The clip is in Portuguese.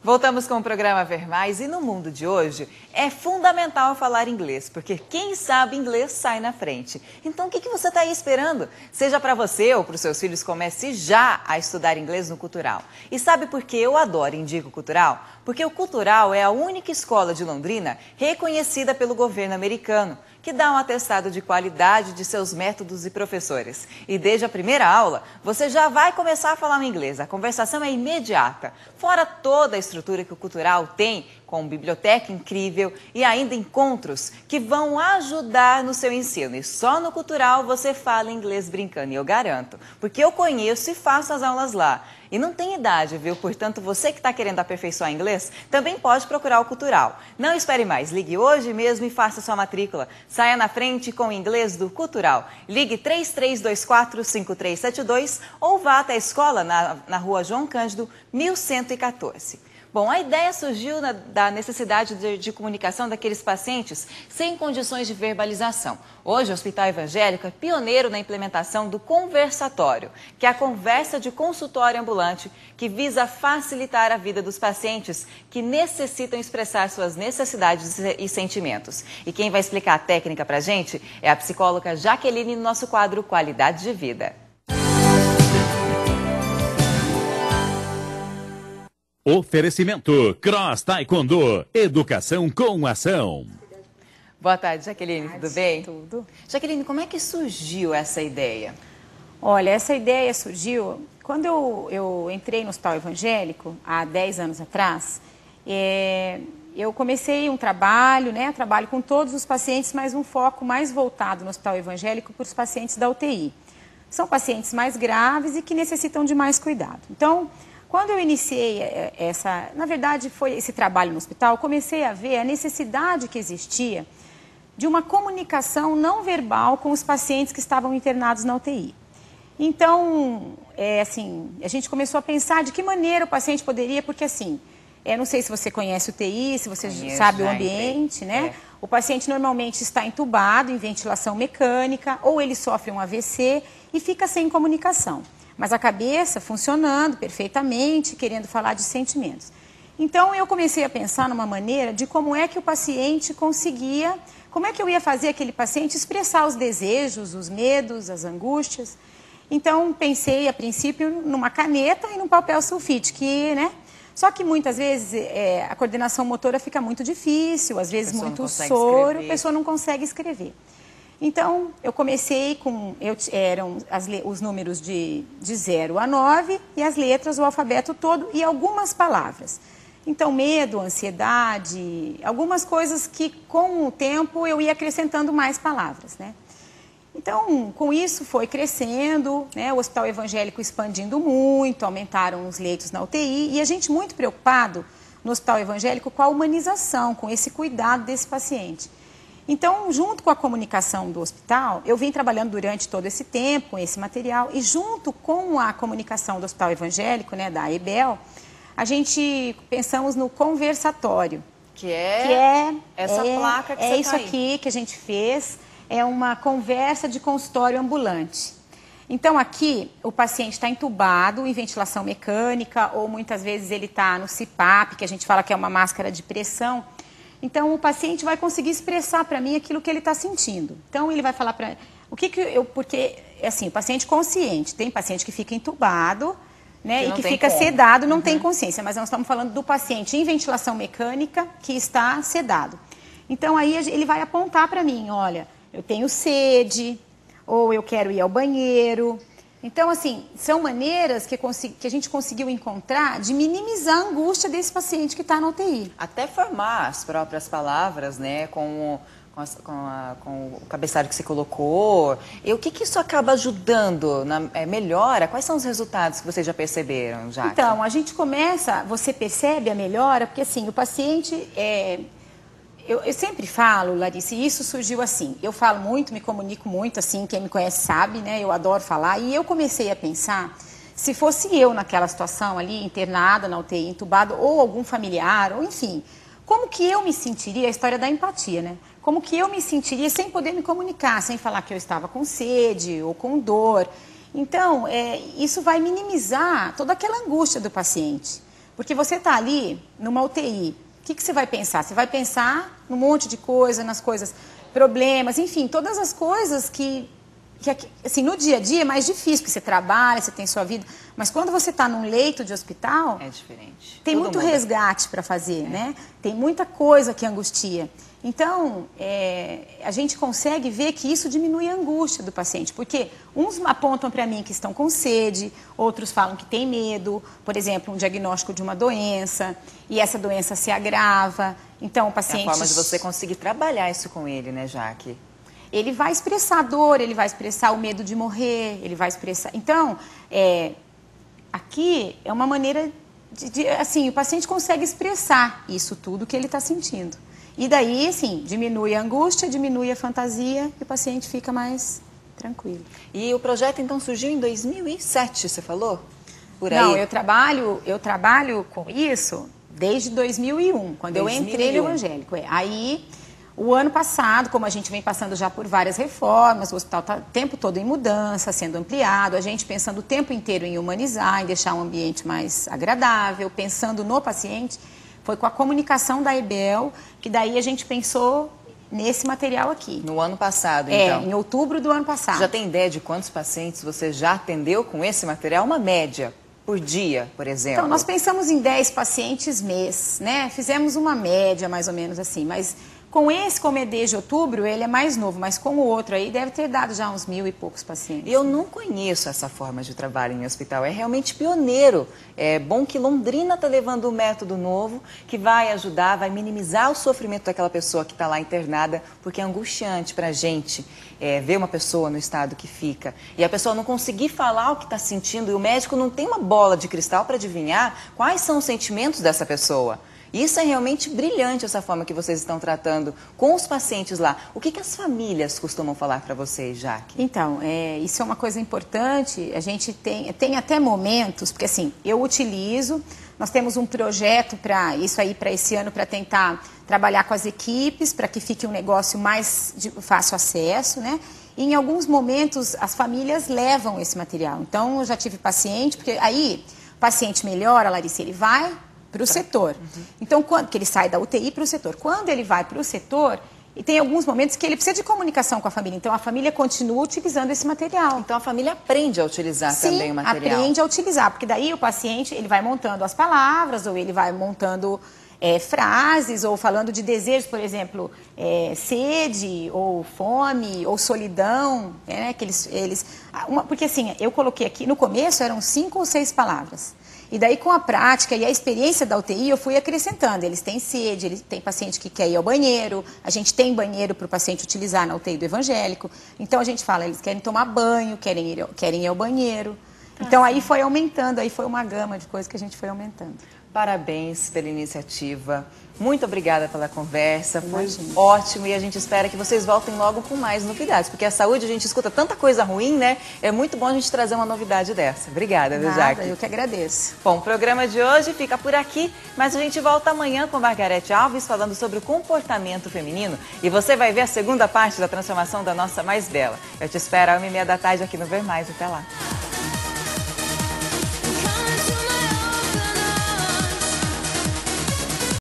Voltamos com o programa Ver Mais e no mundo de hoje é fundamental falar inglês, porque quem sabe inglês sai na frente. Então o que você está aí esperando? Seja para você ou para os seus filhos, comece já a estudar inglês no Cultural. E sabe por que eu adoro e indico o Cultural? Porque o Cultural é a única escola de Londrina reconhecida pelo governo americano, que dá um atestado de qualidade de seus métodos e professores. E desde a primeira aula, você já vai começar a falar o inglês. A conversação é imediata. Fora toda a estrutura que o Cultural tem, com biblioteca incrível e ainda encontros que vão ajudar no seu ensino. E só no Cultural você fala inglês brincando, e eu garanto, porque eu conheço e faço as aulas lá. E não tem idade, viu? Portanto, você que está querendo aperfeiçoar inglês, também pode procurar o Cultural. Não espere mais, ligue hoje mesmo e faça sua matrícula. Saia na frente com o inglês do Cultural. Ligue 3324-5372 ou vá até a escola na rua João Cândido, 1114. Bom, a ideia surgiu da necessidade de comunicação daqueles pacientes sem condições de verbalização. Hoje, o Hospital Evangélico é pioneiro na implementação do conversatório, que é a conversa de consultório ambulante que visa facilitar a vida dos pacientes que necessitam expressar suas necessidades e sentimentos. E quem vai explicar a técnica para a gente é a psicóloga Jaqueline no nosso quadro Qualidade de Vida. Oferecimento Cross Taekwondo, educação com ação. Boa tarde, Jaqueline, tudo bem? Tudo. Jaqueline, como é que surgiu essa ideia? Olha, essa ideia surgiu quando eu entrei no Hospital Evangélico, há 10 anos atrás. Eu comecei um trabalho, trabalho com todos os pacientes, mas um foco mais voltado no Hospital Evangélico para os pacientes da UTI. São pacientes mais graves e que necessitam de mais cuidado. Então, quando eu iniciei na verdade foi esse trabalho no hospital, comecei a ver a necessidade que existia de uma comunicação não verbal com os pacientes que estavam internados na UTI. Então, a gente começou a pensar de que maneira o paciente poderia, porque não sei se você conhece o UTI, se você sabe o ambiente, né? O paciente normalmente está entubado em ventilação mecânica ou ele sofre um AVC e fica sem comunicação. Mas a cabeça funcionando perfeitamente, querendo falar de sentimentos. Então, eu comecei a pensar numa maneira de como é que o paciente conseguia, como é que eu ia fazer aquele paciente expressar os desejos, os medos, as angústias. Então, pensei, a princípio, numa caneta e num papel sulfite, Só que muitas vezes a coordenação motora fica muito difícil, às vezes muito soro, a pessoa não consegue escrever. Então, eu comecei eram os números de 0 a 9 e as letras, o alfabeto todo e algumas palavras. Então, medo, ansiedade, algumas coisas que com o tempo eu ia acrescentando mais palavras, Então, com isso foi crescendo, o Hospital Evangélico expandindo muito, aumentaram os leitos na UTI e a gente muito preocupado no Hospital Evangélico com a humanização, com esse cuidado desse paciente. Então, junto com a comunicação do hospital, eu vim trabalhando durante todo esse tempo com esse material e junto com a comunicação do Hospital Evangélico, da EBEL, a gente pensamos no conversatório. Que é essa placa que você tá isso aqui que a gente fez, é uma conversa de consultório ambulante. Então, aqui, o paciente está entubado em ventilação mecânica ou muitas vezes ele está no CPAP, que a gente fala que é uma máscara de pressão. Então, o paciente vai conseguir expressar para mim aquilo que ele está sentindo. Então, ele vai falar para... Porque, o paciente consciente, tem paciente que fica entubado, e que fica sedado, não tem consciência. Mas nós estamos falando do paciente em ventilação mecânica que está sedado. Então, aí ele vai apontar para mim, olha, eu tenho sede, ou eu quero ir ao banheiro. Então, são maneiras que a gente conseguiu encontrar de minimizar a angústia desse paciente que está na UTI. Até formar as próprias palavras, com o cabeçalho que você colocou. E o que isso acaba ajudando? Melhora? Quais são os resultados que vocês já perceberam, Jaque? Então, a gente você percebe a melhora, porque o paciente... Eu sempre falo, Larissa, e isso surgiu eu falo muito, me comunico muito, quem me conhece sabe, eu adoro falar, e eu comecei a pensar, se fosse eu naquela situação ali, internada na UTI, entubado, ou algum familiar, ou enfim, como que eu me sentiria, a história da empatia, como que eu me sentiria sem poder me comunicar, sem falar que eu estava com sede ou com dor. Então, isso vai minimizar toda aquela angústia do paciente. Porque você está ali numa UTI, o que você vai pensar? Você vai pensar num monte de coisa, nas coisas, problemas, enfim, todas as coisas que assim, no dia a dia é mais difícil, porque você trabalha, você tem sua vida, mas quando você está num leito de hospital, é diferente. Tem muito resgate para fazer, né? Tem muita coisa que angustia. Então, a gente consegue ver que isso diminui a angústia do paciente, porque uns apontam para mim que estão com sede, outros falam que tem medo, por exemplo, um diagnóstico de uma doença, e essa doença se agrava, então o paciente... É a forma de você conseguir trabalhar isso com ele, né, Jaque? Ele vai expressar a dor, ele vai expressar o medo de morrer, ele vai expressar... Então, aqui é uma maneira assim, o paciente consegue expressar isso tudo que ele está sentindo. E daí, assim, diminui a angústia, diminui a fantasia e o paciente fica mais tranquilo. E o projeto, então, surgiu em 2007, você falou? Por aí? Não, eu trabalho com isso desde 2001, quando 2001. Eu entrei no evangélico. Aí, o ano passado, como a gente vem passando já por várias reformas, o hospital está o tempo todo em mudança, sendo ampliado, a gente pensando o tempo inteiro em humanizar, em deixar um ambiente mais agradável, pensando no paciente... Foi com a comunicação da EBEL que daí a gente pensou nesse material aqui. No ano passado, então? Em outubro do ano passado. Já tem ideia de quantos pacientes você já atendeu com esse material? Uma média por dia, por exemplo? Então, nós pensamos em 10 pacientes mês, né? Fizemos uma média, mais ou menos assim, mas... Com esse, como é desde outubro, ele é mais novo, mas com o outro aí deve ter dado já uns 1.000 e poucos pacientes. Eu não conheço essa forma de trabalho em hospital, é realmente pioneiro. É bom que Londrina está levando um método novo que vai ajudar, vai minimizar o sofrimento daquela pessoa que está lá internada, porque é angustiante para a gente ver uma pessoa no estado que fica. E a pessoa não conseguir falar o que está sentindo e o médico não tem uma bola de cristal para adivinhar quais são os sentimentos dessa pessoa. Isso é realmente brilhante, essa forma que vocês estão tratando com os pacientes lá. O que as famílias costumam falar para vocês, Jaque? Então, isso é uma coisa importante. A gente tem até momentos, porque assim, eu utilizo, nós temos um projeto para isso aí, para esse ano, para tentar trabalhar com as equipes, para que fique um negócio mais de fácil acesso, né? E em alguns momentos as famílias levam esse material. Então, eu já tive paciente, porque aí o paciente melhora, Larissa, ele vai para o setor. Então, quando que ele sai da UTI para o setor? Quando ele vai para o setor, e tem alguns momentos que ele precisa de comunicação com a família. Então, a família continua utilizando esse material. Então, a família aprende a utilizar também o material. Sim, aprende a utilizar, porque daí o paciente ele vai montando as palavras, ou ele vai montando frases, ou falando de desejos, por exemplo, sede, ou fome, ou solidão, né? Que porque assim, eu coloquei aqui, no começo eram 5 ou 6 palavras. E daí, com a prática e a experiência da UTI, eu fui acrescentando. Eles têm sede, eles têm paciente que quer ir ao banheiro, a gente tem banheiro para o paciente utilizar na UTI do evangélico. Então, a gente fala, eles querem tomar banho, querem ir ao banheiro. Então, aí foi aumentando, aí foi uma gama de coisas que a gente foi aumentando. Parabéns pela iniciativa. Muito obrigada pela conversa, foi ótimo e a gente espera que vocês voltem logo com mais novidades, porque a saúde a gente escuta tanta coisa ruim, né? É muito bom a gente trazer uma novidade dessa. Obrigada, viu, Jaque? Eu que agradeço. Bom, o programa de hoje fica por aqui, mas a gente volta amanhã com Margarete Alves falando sobre o comportamento feminino e você vai ver a segunda parte da transformação da nossa mais bela. Eu te espero às 1h30 da tarde aqui no Ver Mais. Até lá.